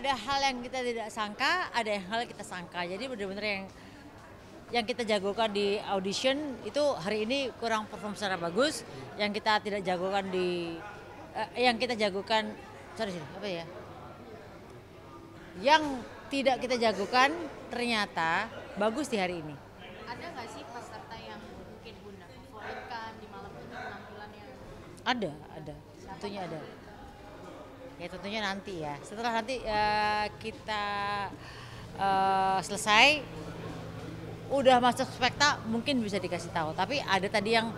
ada hal yang kita tidak sangka, ada hal yang kita sangka. Jadi benar-benar yang kita jagokan di audition itu hari ini kurang perform secara bagus, yang kita tidak jagokan yang kita jagokan, apa ya? Yang tidak kita jagokan ternyata bagus di hari ini. Ada nggak sih peserta yang mungkin Bunda favoritkan di malam ini penampilannya? Ada, tentunya ada. Ya tentunya nanti ya. Setelah nanti kita selesai, udah masuk spekta mungkin bisa dikasih tahu. Tapi ada tadi yang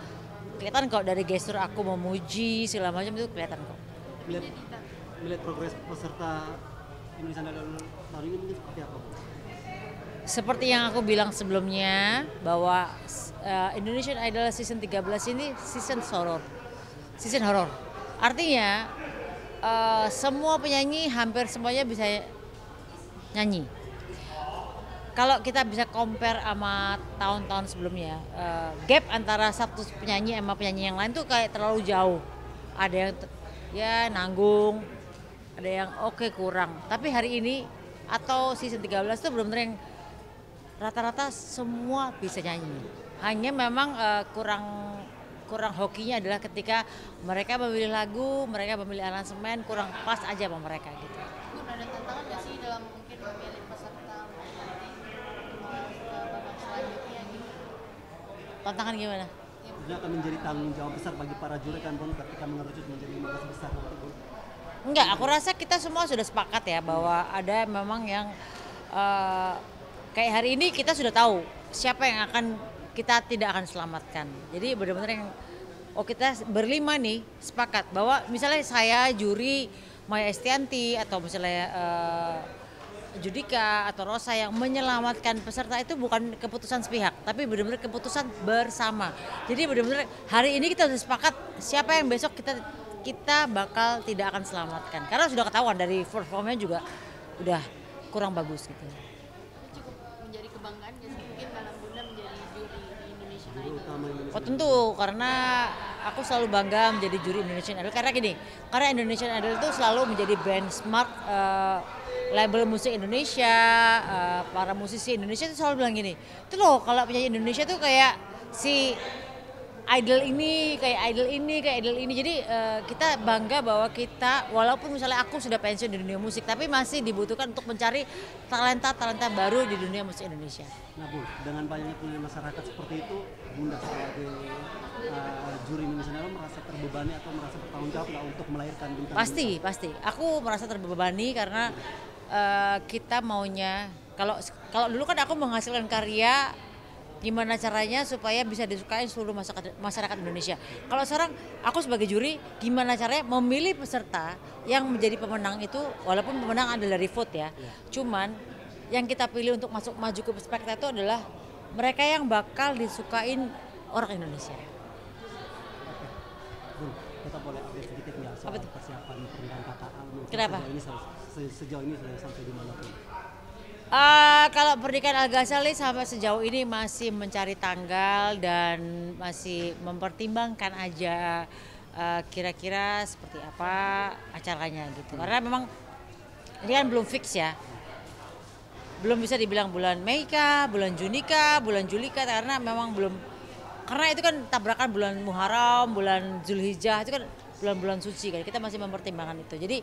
kelihatan kok dari gestur aku memuji segala macam itu kelihatan kok. Melihat progres peserta Indonesian Idol tahun ini mungkin seperti apa, Bu? Seperti yang aku bilang sebelumnya bahwa Indonesian Idol season 13 ini season horor. Artinya semua penyanyi hampir semuanya bisa nyanyi. Kalau kita bisa compare sama tahun-tahun sebelumnya, gap antara satu penyanyi sama penyanyi yang lain tuh kayak terlalu jauh. Ada yang ya nanggung, ada yang oke kurang. Tapi hari ini atau season 13 tuh benar-benar yang rata-rata semua bisa nyanyi. Hanya memang kurang hokinya adalah ketika mereka memilih lagu, mereka memilih aransemen kurang pas aja sama mereka gitu. Bun, ada tantangan nggak sih dalam mungkin memilih peserta untuk nanti ke babak selanjutnya gitu? Tantangan gimana? Ini akan menjadi tanggung jawab besar bagi para juri kan, Bun, ketika mengerucut menjadi 15 besar nanti, Bun. Enggak, aku rasa kita semua sudah sepakat ya bahwa ada memang yang kayak hari ini kita sudah tahu siapa yang kita tidak akan selamatkan. Jadi benar-benar yang kita berlima nih sepakat bahwa misalnya saya juri Maya Estianti atau misalnya Judika atau Rosa yang menyelamatkan peserta itu bukan keputusan sepihak, tapi benar-benar keputusan bersama. Jadi benar-benar hari ini kita sudah sepakat siapa yang besok kita bakal tidak akan selamatkan. Karena sudah ketahuan dari performanya juga udah kurang bagus gitu. Cukup menjadi kebanggaan nggak sih mungkin dalam Bunda menjadi juri di Indonesian Juri Idol? utama Indonesia. Oh tentu, karena aku selalu bangga menjadi juri Indonesian Idol karena gini, karena Indonesian Idol itu selalu menjadi benchmark label musik Indonesia, para musisi Indonesia itu selalu bilang gini, itu loh kalau penyanyi Indonesia tuh kayak si idol ini, jadi kita bangga bahwa kita walaupun misalnya aku sudah pensiun di dunia musik tapi masih dibutuhkan untuk mencari talenta baru di dunia musik Indonesia. Nah, Bu, dengan banyaknya penilaian masyarakat seperti itu, Bunda sebagai juri Indonesian Idol merasa terbebani atau merasa bertanggung jawab nggak untuk melahirkan bintang? Pasti. Aku merasa terbebani karena kita maunya kalau dulu kan aku menghasilkan karya gimana caranya supaya bisa disukai seluruh masyarakat Indonesia. Kalau sekarang aku sebagai juri gimana caranya memilih peserta yang menjadi pemenang itu walaupun pemenang ada dari vote ya. Cuman yang kita pilih untuk maju ke spekta itu adalah mereka yang bakal disukain orang Indonesia. Bun, kita boleh update sedikit nggak soal persiapan pernikahan kakak Al? Kenapa? Sejauh ini sudah sampai di mana, Bun? Kalau pernikahan Al Ghazali sampai sejauh ini masih mencari tanggal dan masih mempertimbangkan aja kira-kira seperti apa acaranya gitu. Karena memang ini kan belum fix ya. Belum bisa dibilang bulan Mei kah, bulan Juni kah, bulan Juli kah karena memang belum, karena itu kan tabrakan bulan Muharram, bulan Zulhijjah itu kan bulan-bulan suci kan. Kita masih mempertimbangkan itu. Jadi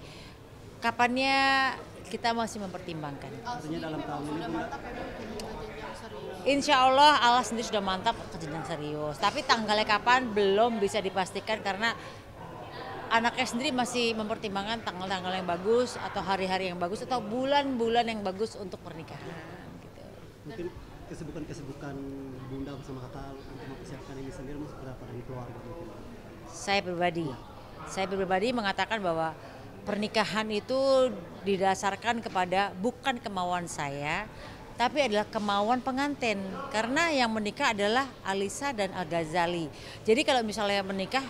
kapannya kita masih mempertimbangkan. Artinya dalam tahun ini Sudah mantap ya Bun, jenjang serius. Insya Allah Allah sendiri sudah mantap ke jenjang serius. Tapi tanggalnya kapan belum bisa dipastikan karena anaknya sendiri masih mempertimbangkan tanggal-tanggal yang bagus atau hari-hari yang bagus atau bulan-bulan yang bagus untuk pernikahan. Gitu. mungkin kesibukan Bunda bersama kakak untuk mempersiapkan ini sendiri seberapa dari keluarga mungkin? Saya pribadi mengatakan bahwa pernikahan itu didasarkan kepada bukan kemauan saya, tapi adalah kemauan pengantin. Karena yang menikah adalah Alisa dan Al Ghazali. Jadi kalau misalnya menikah,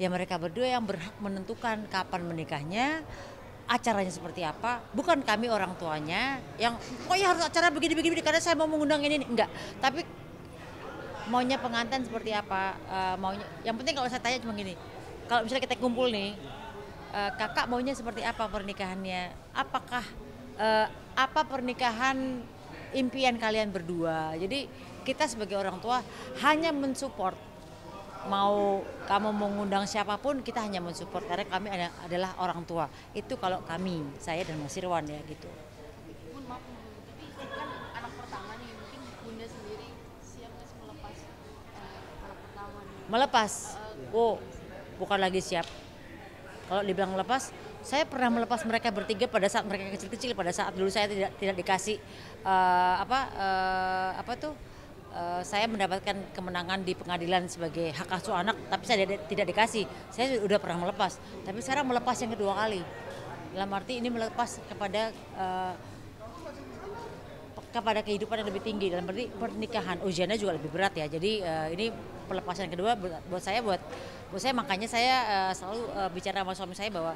ya mereka berdua yang berhak menentukan kapan menikahnya, acaranya seperti apa. Bukan kami orang tuanya yang pokoknya harus acara begini karena saya mau mengundang ini. Enggak. Tapi maunya pengantin seperti apa, maunya. Yang penting kalau saya tanya cuma gini, kalau misalnya kita kumpul nih, kakak maunya seperti apa pernikahannya? Apakah apa pernikahan impian kalian berdua. Jadi kita sebagai orang tua hanya mensupport. Mau kamu mengundang siapapun kita hanya mensupport karena kami adalah orang tua. Itu kalau kami, saya dan Mas Irwan ya gitu. Bun, maaf Bun, tapi kan anak pertama nih, mungkin Bunda sendiri siap nggak sih melepas anak pertama nih? Melepas. Oh, bukan lagi siap. Kalau dibilang melepas, saya pernah melepas mereka bertiga pada saat mereka kecil-kecil, pada saat dulu saya tidak dikasih saya mendapatkan kemenangan di pengadilan sebagai hak asuh anak, tapi saya tidak dikasih. Saya sudah pernah melepas, tapi sekarang melepas yang kedua kali. Dalam arti ini melepas kepada kehidupan yang lebih tinggi, dalam arti pernikahan ujiannya juga lebih berat ya. Jadi ini pelepasan kedua buat saya makanya saya selalu bicara sama suami saya bahwa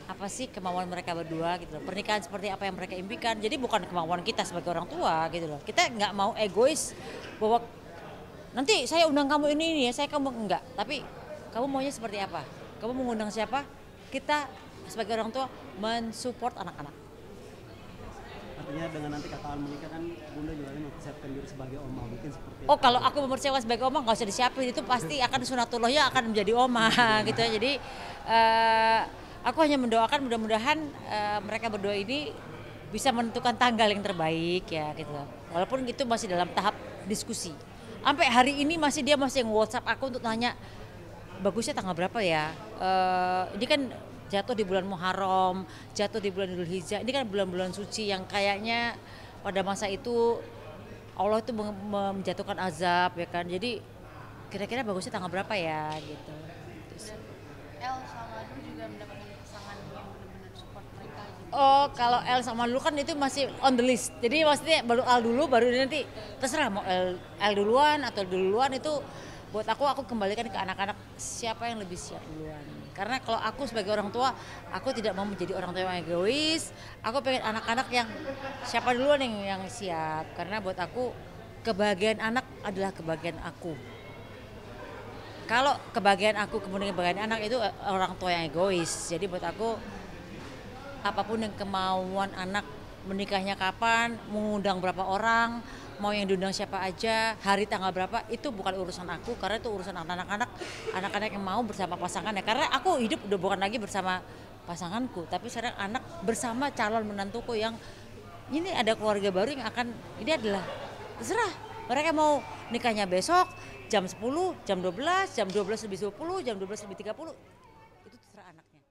apa sih kemauan mereka berdua gitu loh. Pernikahan seperti apa yang mereka impikan. Jadi bukan kemauan kita sebagai orang tua gitu loh. Kita nggak mau egois bahwa nanti saya undang kamu ini ya, saya kamu enggak. Tapi kamu maunya seperti apa? Kamu mengundang siapa? Kita sebagai orang tua mensupport anak-anak. Artinya dengan nanti kakak menikah kan Bunda juga mempersiapkan diri sebagai oma, mungkin seperti Oh, kalau aku mempersiapkan sebagai oma nggak usah disiapin, itu pasti akan sunatullahnya akan menjadi oma gitu ya. Jadi aku hanya mendoakan mudah-mudahan mereka berdua ini bisa menentukan tanggal yang terbaik ya gitu. Walaupun itu masih dalam tahap diskusi. Sampai hari ini dia masih nge-WhatsApp aku untuk tanya bagusnya tanggal berapa ya. Ini kan jatuh di bulan Muharram, jatuh di bulan Idul Hijjah. Ini kan bulan-bulan suci yang kayaknya pada masa itu Allah itu menjatuhkan azab ya kan. Jadi kira-kira bagusnya tanggal berapa ya gitu. Dan El sama Adu juga mendapatkan pasangan yang benar-benar support mereka gitu. Oh, kalau El sama Lulu kan itu masih on the list. Jadi maksudnya baru El dulu, baru nanti terserah mau El duluan atau duluan, itu buat aku kembalikan ke anak-anak siapa yang lebih siap duluan. Karena kalau aku sebagai orang tua, aku tidak mau menjadi orang tua yang egois. Aku pengen anak-anak yang siapa duluan yang siap. Karena buat aku kebahagiaan anak adalah kebahagiaan aku. Kalau kebahagiaan aku kemudian kebahagiaan anak itu orang tua yang egois. Jadi buat aku apapun yang kemauan anak, menikahnya kapan, mengundang berapa orang, mau yang diundang siapa aja, hari tanggal berapa, itu bukan urusan aku karena itu urusan anak-anak yang mau bersama pasangannya. Karena aku hidup udah bukan lagi bersama pasanganku, tapi sekarang anak bersama calon menantuku yang ini ada keluarga baru yang akan, ini adalah terserah. Mereka mau nikahnya besok jam 10, jam 12, jam 12 lebih 10, jam 12 lebih 30, itu terserah anaknya.